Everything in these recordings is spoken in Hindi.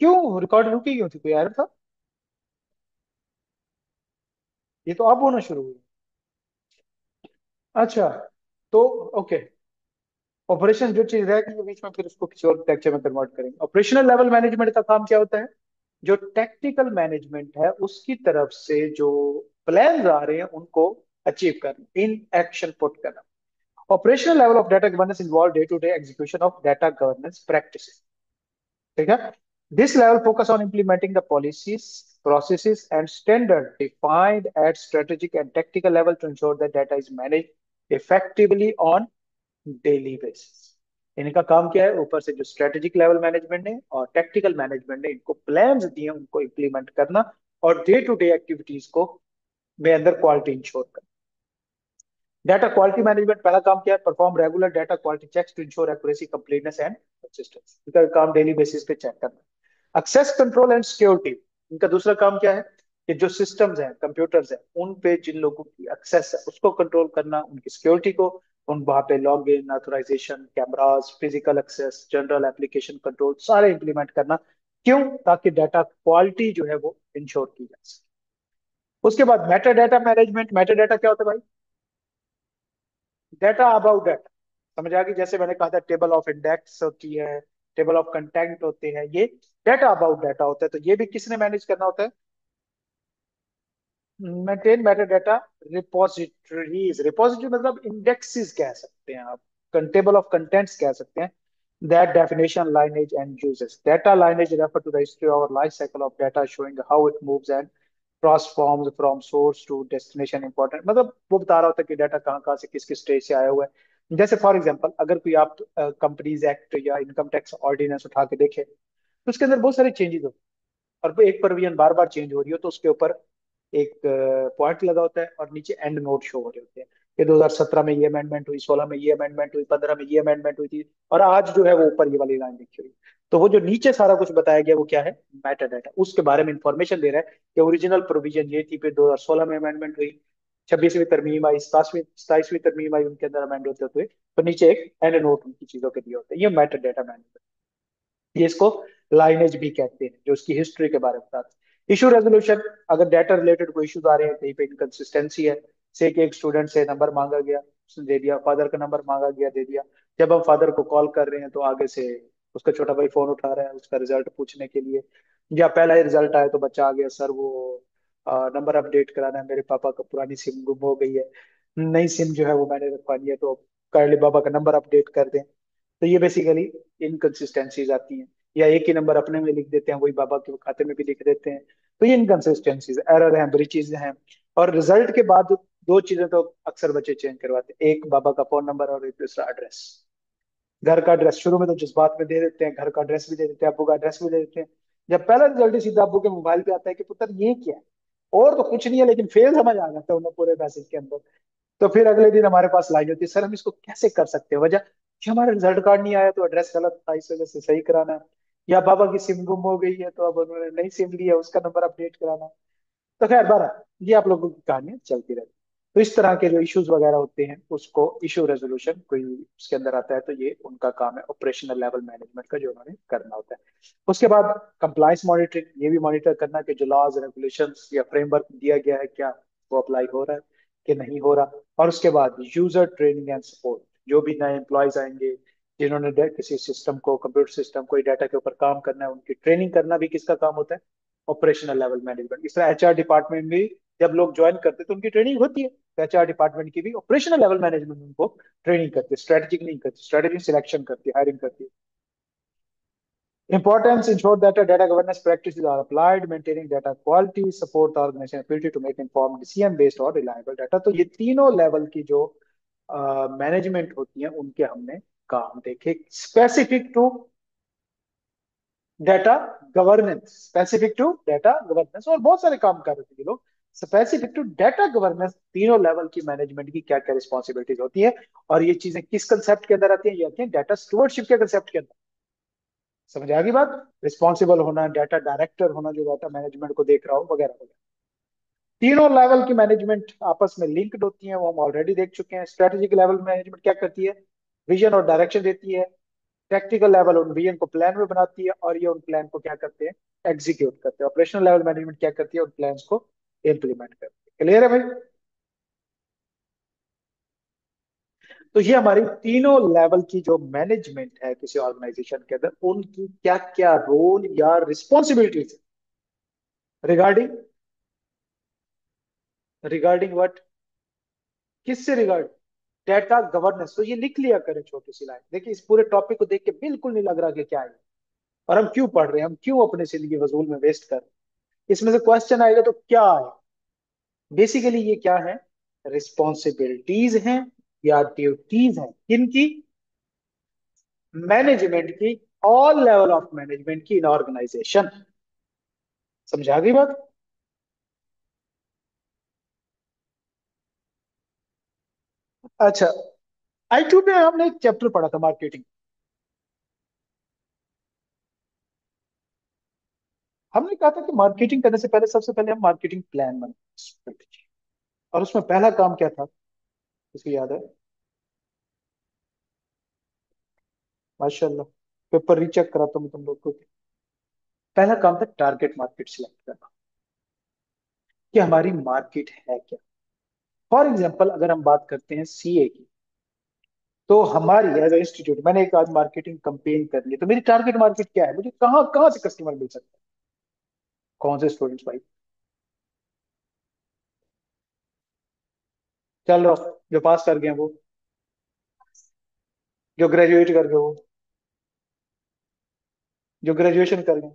क्यों रिकॉर्ड रुकी क्यों थी, कोई एरर था? ये तो अब होना शुरू हुई। अच्छा। तो ओके, ऑपरेशन जो चीज रह गई है बीच में, फिर उसको किसी और लेक्चर में कन्वर्ट करेंगे। ऑपरेशनल लेवल मैनेजमेंट का काम क्या होता है? जो टेक्निकल मैनेजमेंट है उसकी तरफ से जो प्लान आ रहे हैं उनको अचीव करना, इन एक्शन पुट करना। Operational level of data governance involve day to day execution of data governance practices. ठीक है। This level focus on implementing the policies, processes and standard defined at strategic and tactical level to ensure that data is managed effectively on daily basis। इनका काम क्या है? ऊपर से जो स्ट्रेटेजिक लेवल मैनेजमेंट ने और टेक्निकल मैनेजमेंट ने इनको प्लान्स दिए उनको इम्प्लीमेंट करना, और डे टू डे एक्टिविटीज को में अंदर क्वालिटी इंश्योर करना। डाटा क्वालिटी मैनेजमेंट पहला काम क्या है? Perform regular data quality checks to ensure accuracy, completeness and consistency. इनका काम डेली बेसिस पे चेक करना। एक्सेस कंट्रोल एंड सिक्योरिटी, इनका दूसरा काम क्या है? कि जो सिस्टम्स हैं, कंप्यूटर्स हैं, उन पे जिन लोगों की एक्सेस है उसको कंट्रोल करना, उनकी सिक्योरिटी को, उन वहां पे log in, authorisation, cameras, physical access, general application control सारे इंप्लीमेंट करना। क्यों? ताकि डाटा क्वालिटी जो है वो इंश्योर की जा सके। उसके बाद Meta data management. Meta data क्या होता है भाई? Data about data. समझ आ गई? जैसे मैंने कहा था टेबल ऑफ इंडेक्स होती है, टेबल ऑफ कंटेंट होते हैं, ये डाटा अबाउट डाटा होता है। तो ये भी किसने मैनेज करना होता है? Maintain Meta data repositories. Repository मतलब इंडेक्सेस कह सकते हैं आप, टेबल ऑफ कंटेंट्स कह सकते हैं। That definition, lineage, and uses. Data lineage refer to the history or life cycle of data, showing how it moves and transforms from source to destination. Important मतलब वो बता रहा होता है कि डाटा कहाँ कहाँ से किस किस स्टेज से आया हुआ है। जैसे फॉर एग्जांपल अगर कोई आप कंपनीज एक्ट या इनकम टैक्स ऑर्डिनेंस उठा के देखे तो उसके अंदर बहुत सारे चेंजेस होते हैं, और वो एक प्रोविजन बार बार चेंज हो रही हो तो उसके ऊपर एक पॉइंट लगा होता है और नीचे एंड नोट शो हो रहे होते हैं कि 2017 में ये अमेंडमेंट हुई, 16 में ये अमेंडमेंट हुई, 15 में ये अमेंडमेंट हुई थी, और आज जो है वो ऊपर ये वाली लाइन लिखी हुई। तो वो जो नीचे सारा कुछ बताया गया वो क्या है? Meta data. उसके बारे में इंफॉर्मेशन दे रहा है कि ओरिजिनल प्रोविजन ये थी, फिर 2016 में अमेंडमेंट हुई, 26वीं तरमीम आई, 27वीं तरमीम आई, उनके अंदर अमेंड होते हुए तो नीचे एक एंड नोट उनकी चीजों के दिए होते हैं। ये मेटा डाटा मैनेजमेंट, ये इसको लाइनेज भी कहते हैं, जो उसकी हिस्ट्री के बारे में बताते हैं। इशू रेजोल्यूशन, अगर डाटा रिलेटेड कोई इश्यूज आ रहे हैं, कहीं पे इनकंसिस्टेंसी है, से कि एक स्टूडेंट से नंबर मांगा गया उसने दे दिया, फादर का नंबर मांगा गया दे दिया, जब हम फादर को कॉल कर रहे हैं तो आगे से उसका छोटा भाई फोन उठा रहा है उसका रिजल्ट पूछने के लिए, या पहला ही रिजल्ट आया तो बच्चा आ गया सर वो नंबर अपडेट कराना है, मेरे पापा का पुरानी सिम गुम हो गई है, नई सिम जो है वो मैंने रखवानी है, तो काइंडली बाबा का नंबर अपडेट कर दें। तो ये बेसिकली इनकंसिस्टेंसीज आती हैं। या एक ही नंबर अपने में लिख देते हैं, वही बाबा के खाते में भी लिख देते हैं। तो ये इनकंसिस्टेंसीज, एरर हैं, बड़ी चीजें हैं। और रिजल्ट के बाद दो चीजें तो अक्सर बच्चे चेंज करवाते हैं, एक बाबा का फोन नंबर और एक दूसरा एड्रेस। घर का एड्रेस शुरू में तो जज्बात में दे देते हैं, घर का एड्रेस भी दे देते हैं, अब्बू का एड्रेस भी दे देते हैं। जब पहला रिजल्ट ही सीधा अब्बू के मोबाइल पे आता है कि पुत्र ये क्या है, और तो कुछ नहीं है लेकिन फेल समझ आ जाता है उन्हें पूरे मैसेज के अंदर। तो फिर अगले दिन हमारे पास लाइन होती है, सर हम इसको कैसे कर सकते हैं? वजह कि हमारा रिजल्ट कार्ड नहीं आया तो एड्रेस गलत था, इस वजह से सही कराना है। या बाबा की सिम गुम हो गई है तो अब उन्होंने नई सिम ली है उसका नंबर अपडेट कराना है। तो खैर बहरहाल ये आप लोगों की कहानियां चलती रहती। तो इस तरह के जो इश्यूज वगैरह होते हैं उसको इशू रेजोल्यूशन कोई उसके अंदर आता है, तो ये उनका काम है ऑपरेशनल लेवल मैनेजमेंट का जो उन्होंने करना होता है। उसके बाद कंप्लायंस मॉनिटरिंग, ये भी मॉनिटर करना कि जो लॉज रेगुलेशंस या फ्रेमवर्क दिया गया है क्या वो अप्लाई हो रहा है कि नहीं हो रहा। और उसके बाद यूजर ट्रेनिंग एंड सपोर्ट, जो भी नए एम्प्लॉयज आएंगे जिन्होंने किसी सिस्टम को, कंप्यूटर सिस्टम को, डाटा के ऊपर काम करना है, उनकी ट्रेनिंग करना भी किसका काम होता है? Operational level management. इस तरह एचआर डिपार्टमेंट में जब लोग ज्वाइन करते हैं तो उनकी ट्रेनिंग होती है, तो एचआर डिपार्टमेंट की भी ऑपरेशनल लेवल मैनेजमेंट उनको ट्रेनिंग करती है, स्ट्रेटेजिक नहीं करती, स्ट्रेटेजी सिलेक्शन करती है, हायरिंग करती है। Importance ensure that a data governance practices are applied, maintaining data quality, support the organization ability to make informed decision based और reliable data। तो ये तीनों लेवल की जो मैनेजमेंट होती है उनके हमने काम देखे, specific to data governance, specific to data governance, और बहुत सारे काम कर रहे थे ये लोग। स्पेसिफिक टू डाटा गवर्नेंस तीनों लेवल की मैनेजमेंट की क्या क्या रिस्पॉन्सिबिलिटीज होती है, और ये चीजें किस कंसेप्ट के अंदर आती है? ये आती है डाटा स्टुअर्डशिप के कंसेप्ट के अंदर। समझ आ गई बात? रिस्पॉन्सिबल होना, डाटा डायरेक्टर होना जो डाटा मैनेजमेंट को देख रहा हो, वगैरह वगैरह। तीनों लेवल की मैनेजमेंट आपस में लिंक्ड होती है, वो हम ऑलरेडी देख चुके हैं। स्ट्रेटेजिक लेवल मैनेजमेंट क्या करती है? विजन और डायरेक्शन देती है। टेक्निकल लेवल उन विजन को प्लान में बनाती है, और ये उन प्लान को क्या करते हैं, एग्जीक्यूट करते हैं। ऑपरेशनल लेवल मैनेजमेंट क्या करती है, उन प्लान्स को इम्प्लीमेंट करती है। क्लियर है भाई? तो ये हमारी तीनों लेवल की जो मैनेजमेंट है किसी ऑर्गेनाइजेशन के अंदर, उनकी क्या क्या रोल या रिस्पॉन्सिबिलिटीज रिगार्डिंग, रिगार्डिंग व्हाट, किससे रिगार्ड, डेटा गवर्नेंस। तो ये लिख लिया करें छोटी सी लाइन। देखिए इस पूरे टॉपिक को देख के बिल्कुल नहीं लग रहा कि क्या है, और हम क्यों पढ़ रहे हैं, हम क्यों अपनी जिंदगी फजूल में वेस्ट कर रहे हैं। इसमें से क्वेश्चन आएगा तो क्या है, बेसिकली ये क्या है, रिस्पॉन्सिबिलिटीज हैं या ड्यूटीज हैं, किनकी, मैनेजमेंट की, ऑल लेवल ऑफ मैनेजमेंट की इन ऑर्गेनाइजेशन। समझा गई बात? अच्छा, आई 2 में हमने एक चैप्टर पढ़ा था मार्केटिंग। हमने कहा था कि मार्केटिंग करने से पहले सबसे पहले हम मार्केटिंग प्लान बनाए, और उसमें पहला काम क्या था, किसको याद है? माशाल्लाह, पेपर रीचेक करा तो मैं तुम लोग को। पहला काम था टारगेट मार्केट सिलेक्ट करना, कि हमारी मार्केट है क्या। फॉर एग्जांपल अगर हम बात करते हैं सीए की, तो हमारी एज इंस्टीट्यूट, मैंने एक आज मार्केटिंग कंपेन कर ली, तो मेरी टारगेट मार्केट क्या है, मुझे कहाँ कहाँ से कस्टमर मिल सकता है, कौन से स्टूडेंट्स भाई, चल रहा, जो पास कर गए वो, जो ग्रेजुएट कर गए वो, जो ग्रेजुएशन कर गए,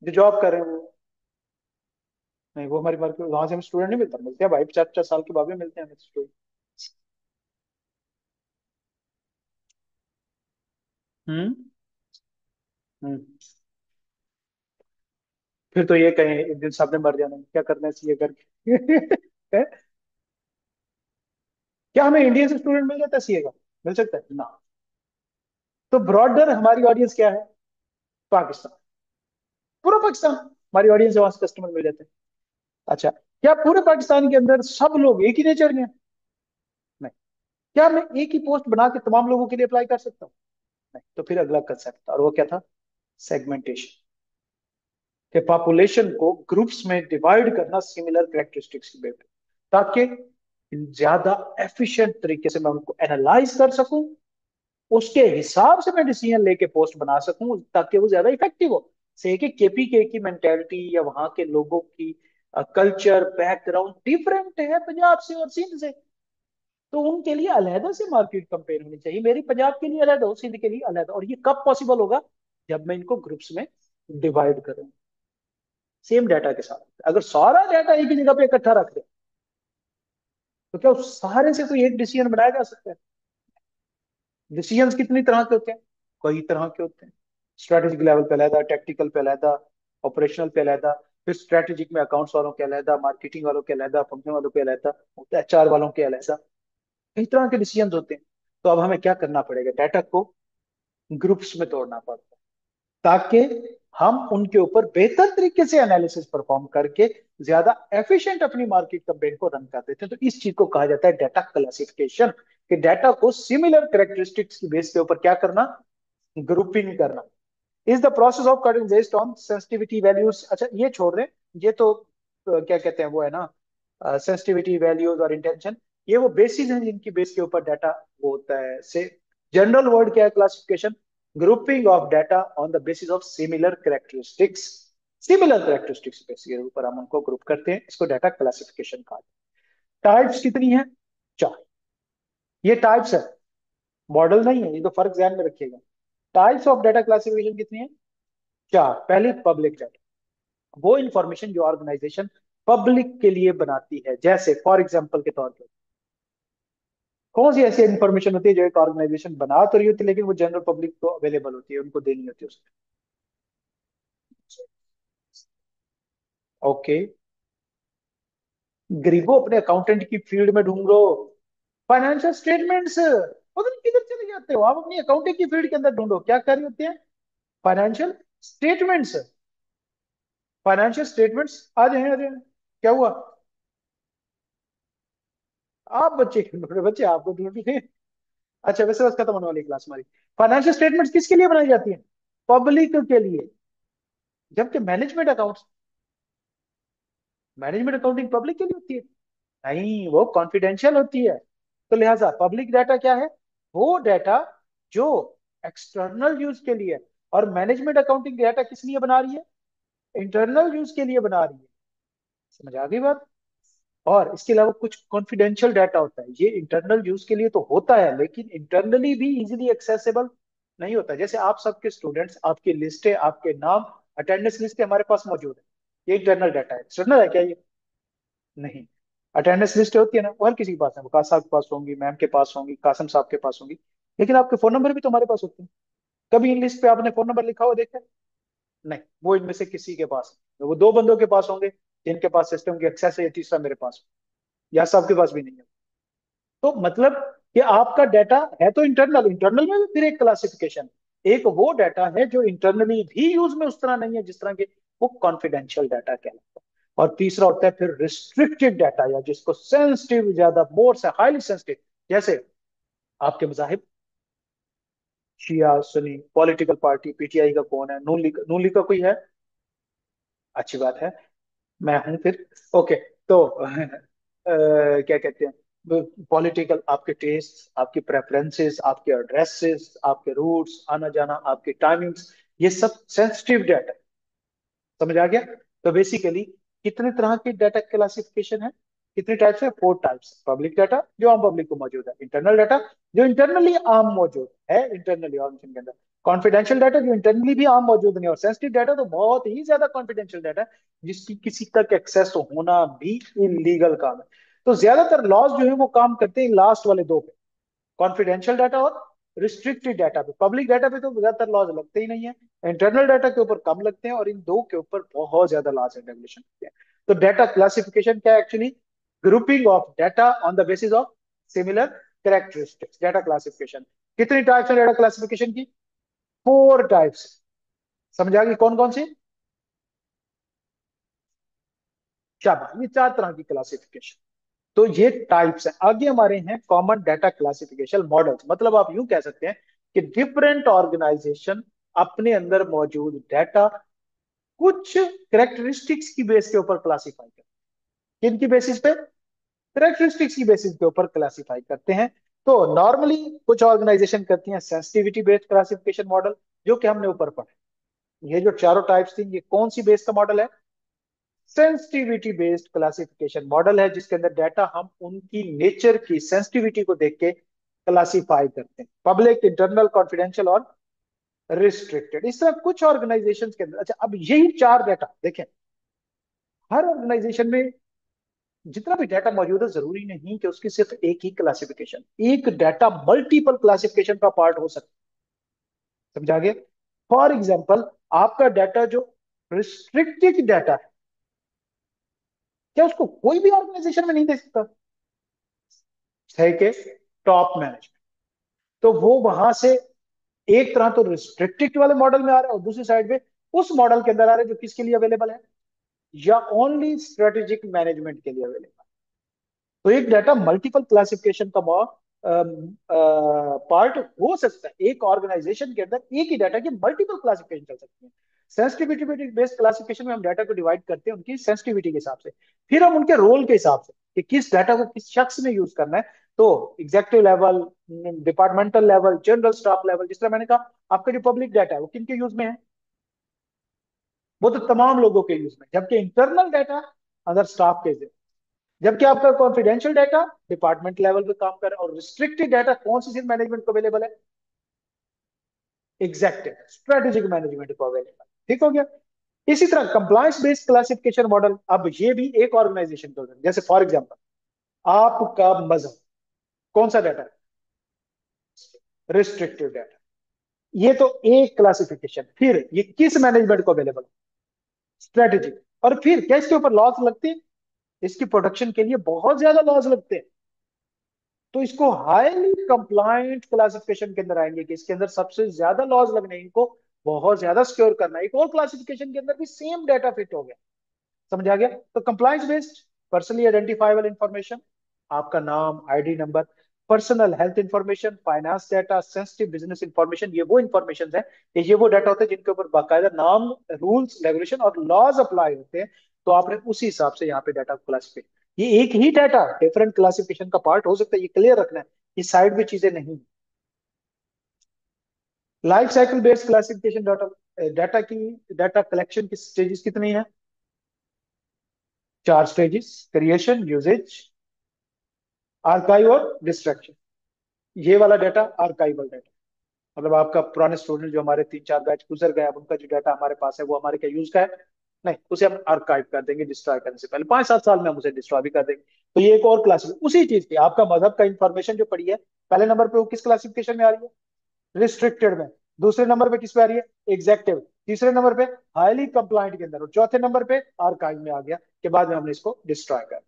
जो जॉब कर रहे हैं वो। नहीं, वो हमारी मार्केट, वहां से हमें स्टूडेंट नहीं मिलता, मिलते हैं भाई 50-50 साल के बाद भी मिलते हैं हमें स्टूडेंट। हम्म। हम्म। फिर तो ये कहें एक दिन सबने मर जाना है, क्या करना चाहिए करके क्या हमें इंडिया से स्टूडेंट मिल जाता है सीए का? मिल सकता है ना? तो ब्रॉडर हमारी ऑडियंस क्या है, पाकिस्तान, पूरा पाकिस्तान हमारी ऑडियंस है, वहां से कस्टमर मिल जाते हैं। अच्छा, क्या पूरे पाकिस्तान के अंदर सब लोग एक ही नेचर के हैं? नहीं। क्या मैं एक ही पोस्ट बना के तमाम लोगों के लिए अप्लाई कर सकता हूँ? नहीं। तो फिर अगला कंसेप्ट था, और वो क्या था, सेगमेंटेशन, कि पॉपुलेशन को ग्रुप्स में डिवाइड करना सिमिलर कैरेक्टरिस्टिक्स की बेस पे, ताकि ज्यादा एफिशिएंट तरीके से मैं उनको एनालाइज कर सकूं, उसके हिसाब से मैं डिसीजन लेके पोस्ट बना सकूं, ताकि वो ज्यादा इफेक्टिव हो। से कि केपीके की मेंटेलिटी या वहां के लोगों की कल्चर बैकग्राउंड डिफरेंट है पंजाब से और सिंध से, तो उनके लिए अलहदा से मार्केट कंपेयर होनी चाहिए, मेरी पंजाब के लिए अलग हो, सिंध के लिए अलग, और ये कब पॉसिबल होगा, जब मैं इनको ग्रुप्स में डिवाइड करूं सेम डाटा के साथ। अगर सारा डाटा एक ही जगह पे इकट्ठा रख दे, तो क्या उस सारे से कोई एक डिसीजन बनाया जा सकता है? डिसीजंस कितनी तरह के होते हैं, कई तरह के होते हैं। स्ट्रेटेजिक लेवल पे अलहदा, टेक्निकल पे अलहदा, ऑपरेशनल पे अलहदा, फिर स्ट्रेटेजिक में अकाउंट्स वालों के अलहदा, मार्केटिंग वालों के अलहदा, फंक्शन वालों के अलहदा, एचआर वालों के अलहदा, कई तरह के डिसीजंस होते हैं। तो अब हमें क्या करना पड़ेगा, डाटा को ग्रुप्स में तोड़ना पड़ता है, ताकि हम उनके ऊपर बेहतर तरीके से एनालिसिस परफॉर्म करके ज्यादा एफिशिएंट अपनी मार्केट कैंपेन को रन कर देते हैं। तो इस चीज को कहा जाता है डाटा क्लासिफिकेशन, कि डाटा को सिमिलर कैरेक्टरिस्टिक्स की बेस के ऊपर क्या करना, ग्रुपिंग करना। Is the process of cutting based on sensitivity values. अच्छा ये छोड़ रहे हैं, ये तो क्या कहते हैं वो है ना, सेंसिटिविटी वैल्यूज और इंटेंशन, ये वो बेसिस हैं जिनकी बेस के ऊपर डाटा वो होता है। से जनरल वर्ड क्या है, classification, grouping of data on the basis of similar characteristics, similar characteristics base के ऊपर हम उनको ग्रुप करते हैं, इसको डाटा क्लासिफिकेशन कहा जाता है। टाइप्स कितनी है, 4। ये टाइप्स है, मॉडल नहीं है, ये तो फर्क ध्यान में रखिएगा। टाइप्स ऑफ डाटा क्लासिफिकेशन कितनी है, 4। पहली पब्लिक डाटा, वो इंफॉर्मेशन जो ऑर्गेनाइजेशन पब्लिक के लिए बनाती है, जैसे फॉर एग्जांपल के तौर पे कौन सी ऐसी इंफॉर्मेशन होती है जो एक ऑर्गेनाइजेशन बना तो रही होती है, लेकिन वो जनरल पब्लिक को अवेलेबल होती है, उनको देनी होती है उसको। ओके, गरीबों अपने अकाउंटेंट की फील्ड में ढूंढ लो, फाइनेंशियल स्टेटमेंट्स, पता नहीं किधर चले जाते हो आप, अपनी अकाउंटिंग की फील्ड के अंदर ढूंढो, क्या कर रही होती है, फाइनेंशियल स्टेटमेंट्स, फाइनेंशियल स्टेटमेंट्स। आ जाए आ जाए, क्या हुआ, आप बच्चे ढूंढ रहे, बच्चे आपको ढूंढ रहे हैं। अच्छा, वैसे बस खत्म होने वाली क्लास हमारी। फाइनेंशियल स्टेटमेंट्स किसके लिए बनाई जाती है? पब्लिक के लिए। जबकि मैनेजमेंट अकाउंटिंग पब्लिक के लिए होती है। नहीं, वो कॉन्फिडेंशियल होती है। तो लिहाजा पब्लिक डाटा क्या है? वो डाटा जो एक्सटर्नल यूज के लिए है। और मैनेजमेंट अकाउंटिंग डाटा किस लिए बना रही है? इंटरनल यूज के लिए बना रही है। समझ आ गई बात? और इसके अलावा कुछ कॉन्फिडेंशियल डाटा होता है, ये इंटरनल यूज के लिए तो होता है लेकिन इंटरनली भी इजीली एक्सेसिबल नहीं होता। जैसे आप सबके स्टूडेंट्स, आपकी लिस्ट है, आपके नाम, अटेंडेंस लिस्ट हमारे पास मौजूद है, ये इंटरनल डाटा है। एक्सटर्नल है क्या ये? नहीं। अटेंडेंस लिस्ट होती है ना, वो हर किसी के पास है, वकास साहब के पास होंगी, मैम के पास होंगी, कासिम साहब के पास होंगी। लेकिन आपके फोन नंबर भी तो हमारे पास होते हैं। कभी इन लिस्ट पे आपने फोन नंबर लिखा हुआ देखा है? नहीं। वो इनमें से किसी के पास नहीं। वो दो बंदों के पास होंगे जिनके पास सिस्टम की एक्सेस है, या तीसरा मेरे पास, या सबके पास भी नहीं है। तो मतलब कि आपका डाटा है तो इंटरनल, इंटरनल में भी फिर एक क्लासिफिकेशन। एक वो डाटा है जो इंटरनली भी यूज में उस तरह नहीं है जिस तरह के, वो कॉन्फिडेंशियल डाटा कहलाता है। और तीसरा होता है फिर रिस्ट्रिक्टेड डाटा, या जिसको सेंसिटिव, ज्यादा मोर से हाईली सेंसिटिव। जैसे आपके मजाहिब, शिया सुन्नी, पॉलिटिकल पार्टी, पीटीआई का कौन है, नून लीग का कोई है? अच्छी बात है, मैं हूं फिर। ओके। तो क्या कहते हैं, पॉलिटिकल, आपके टेस्ट, आपकी प्रेफरेंसेस, आपके एड्रेसेस, आपके रूट्स, आना जाना, आपके टाइमिंग्स, ये सब सेंसिटिव डाटा। समझ आ गया? तो बेसिकली कितने तरह के डाटा क्लासिफिकेशन है? कितने टाइप्स है? 4 टाइप्स। पब्लिक डाटा जो आम पब्लिक को मौजूद है, इंटरनल डाटा जो इंटरनली आम मौजूद है इंटरनली ऑर्गेनाइजेशन के अंदर, कॉन्फिडेंशियल डाटा जो इंटरनली भी आम मौजूद नहीं, और सेंसिटिव डाटा तो बहुत ही ज्यादा कॉन्फिडेंशियल डाटा है जिसकी किसी तक एक्सेस होना भी इलीगल काम है। तो ज्यादातर लॉज जो है वो काम करते हैं लास्ट वाले दो पे, कॉन्फिडेंशियल डाटा और रिस्ट्रिक्टेड डाटा पे। पब्लिक डाटा पे तो ज्यादातर लॉज लगते ही नहीं है, इंटरनल डाटा के ऊपर कम लगते हैं, और इन दो के ऊपर बहुत ज्यादा लॉज एंड रेगुलेशन होते हैं। तो डाटा क्लासिफिकेशन क्या है actually? Grouping of data on the basis of similar characteristics, data classification. कितनी टाइप्स है डाटा क्लासिफिकेशन की? 4 टाइप्स। समझ आ गई कौन कौन सी? शाबाश, ये 4 तरह की क्लासिफिकेशन। तो ये टाइप्स हैं। आगे हमारे हैं कॉमन डाटा क्लासिफिकेशन मॉडल्स। मतलब आप यूं कह सकते हैं कि डिफरेंट ऑर्गेनाइजेशन अपने अंदर मौजूद डाटा कुछ करेक्टरिस्टिक्स की बेस के ऊपर क्लासिफाई करते हैं। किन की बेसिस पे? करेक्टरिस्टिक्स की बेसिस के ऊपर क्लासिफाई करते हैं। तो नॉर्मली कुछ ऑर्गेनाइजेशन करती हैं सेंसिटिविटी बेस्ड क्लासिफिकेशन मॉडल, जो कि हमने ऊपर पढ़ा। ये जो चारों टाइप्स थी, ये कौन सी बेस का मॉडल है? सेंसिटिविटी बेस्ड क्लासिफिकेशन मॉडल है, जिसके अंदर डाटा हम उनकी नेचर की सेंसिटिविटी को देख के क्लासिफाई करते हैं, पब्लिक, इंटरनल, कॉन्फिडेंशियल और रिस्ट्रिक्टेड। इस तरह कुछ ऑर्गेनाइजेशन के अंदर। अच्छा, अब यही 4 डाटा देखें, हर ऑर्गेनाइजेशन में जितना भी डाटा मौजूद है, जरूरी नहीं कि उसकी सिर्फ एक ही क्लासिफिकेशन, एक डाटा मल्टीपल क्लासिफिकेशन का पार्ट हो सकता है। समझा गया? फॉर एग्जाम्पल, आपका डाटा जो रिस्ट्रिक्टेड डाटा है, क्या उसको कोई भी ऑर्गेनाइजेशन में नहीं दे सकता? है के टॉप मैनेजमेंट। तो वो वहां से एक तरह तो रिस्ट्रिक्टेड वाले मॉडल में आ रहा है, और दूसरी साइड पे उस मॉडल के अंदर आ रहा है जो किसके लिए अवेलेबल है, या ओनली स्ट्रेटेजिक मैनेजमेंट के लिए अवेलेबल। तो एक डाटा मल्टीपल क्लासिफिकेशन का पार्ट हो सकता है। एक ऑर्गेनाइजेशन के अंदर एक ही डाटा की मल्टीपल क्लासिफिकेशन चल सकती है। सेंसिटिविटी बेस्ड क्लासिफिकेशन में हम डाटा को डिवाइड करते हैं उनकी सेंसिटिविटी के हिसाब से, फिर हम उनके रोल के हिसाब से कि किस डाटा को किस शख्स ने यूज करना है। तो executive level, departmental level, general staff level, जिस तरह मैंने कहा, आपका जो पब्लिक डाटा है वो किन के यूज में है? वो तो तमाम लोगों के यूज में। जबकि इंटरनल डाटा अदर स्टाफ के, जबकि आपका कॉन्फिडेंशियल डाटा डिपार्टमेंट लेवल पे काम कर रहा है, और रिस्ट्रिक्टेड डाटा कौन सी सिर्फ मैनेजमेंट को अवेलेबल है? एग्जैक्टिव स्ट्रेटेजिक मैनेजमेंट को अवेलेबल। ठीक हो गया? इसी तरह कंप्लायंस बेस्ड क्लासिफिकेशन मॉडल, अब ये भी एक ऑर्गेनाइजेशन को, जैसे फॉर एग्जांपल आपका मजहब, कौन सा डाटा है? Restrictive data. ये तो एक क्लासिफिकेशन। फिर ये किस मैनेजमेंट को अवेलेबल? स्ट्रेटेजिक। और फिर क्या इसके ऊपर लॉस लगते हैं? इसकी प्रोटेक्शन के लिए बहुत ज्यादा लॉस लगते हैं। तो इसको हाईली कंप्लायंट क्लासिफिकेशन के अंदर आएंगे, कि इसके अंदर सबसे ज्यादा लॉज लगने हैं, इनको बहुत ज्यादा सिक्योर करना है। एक और क्लासिफिकेशन के अंदर भी सेम डाटा फिट हो गया। समझ आ गया? तो compliance based, personally identifiable information, आपका नाम, ID number, personal health information, finance data, sensitive business information, ये वो इंफॉर्मेशन है, ये वो डाटा होते हैं जिनके ऊपर बाकायदा नाम, रूल्स, रेगुलेशन और लॉज अप्लाई होते हैं। तो आपने उसी हिसाब से यहाँ पे डाटा को क्लासिफाई, ये एक ही डाटा डिफरेंट क्लासिफिकेशन का पार्ट हो सकता है, ये क्लियर रखना है, ये साइड में चीजें नहीं। Life cycle based classification data, data की, डाटा कलेक्शन की स्टेजेस कितनी है? 4 स्टेजेस: क्रिएशन, यूजेज, आर्काइव और डिस्ट्रक्शन। ये वाला डाटा आर्काइवल डाटा, मतलब आपका पुराने स्टूडेंट जो हमारे 3-4 बैच गुजर गए, अब उनका जो डाटा हमारे पास है वो हमारे क्या यूज का है? नहीं, उसे हम आर्काइव कर देंगे डिस्ट्रॉय करने से पहले, 5-7 साल में हम उसे डिस्ट्रॉय भी कर देंगे। तो ये एक और क्लास उसी चीज की, आपका मजहब का इंफॉर्मेशन जो पड़ी है, पहले नंबर पे वो किस क्लासिफिकेशन में आ रही है? रिस्ट्रिक्टेड में। दूसरे नंबर पे किस पे आ रही है? एग्जेक्टिव। तीसरे नंबर पे हाईली कंप्लाइंट के अंदर, और चौथे नंबर पे आर्काइव में आ गया, के बाद में हमने इसको डिस्ट्रॉय कर।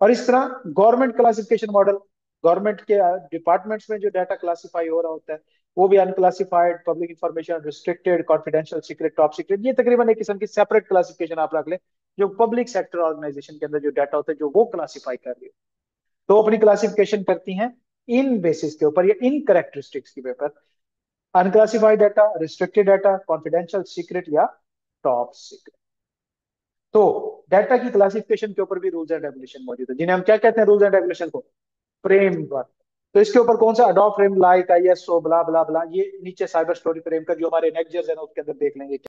और इस तरह गवर्नमेंट क्लासिफिकेशन मॉडल, गवर्नमेंट के डिपार्टमेंट्स में जो डाटा क्लासिफाई हो रहा होता है, वो भी unclassified, public information, restricted, confidential, secret, top secret, ये तकरीबन एक किस्म की सेपरेट क्लासिफिकेशन आप रख ले, जो पब्लिक सेक्टर ऑर्गेनाइजेशन के अंदर जो डाटा होता है जो वो क्लासिफाई कर रही है। तो अपनी क्लासिफिकेशन करती हैं इन बेसिस के ऊपर या इन करेक्टरिस्टिक्स के ऊपर: unclassified data, restricted data, confidential, secret या टॉप सीक्रेट। तो डाटा की क्लासिफिकेशन के ऊपर भी रूल्स एंड रेगुलेशन मौजूद है, जिन्हें हम क्या कहते हैं रूल्स एंड रेगुलेशन को? फ्रेमवर्क। तो इसके ऊपर कौन सा? अडोप्ट फ्रेम, लाइक, आईएसओ, ब्ला ब्ला ब्ला, ये नीचे साइबर स्टोरी फ्रेम का जो हमारे नेक्स्ट ना उसके अंदर देख लेंगे।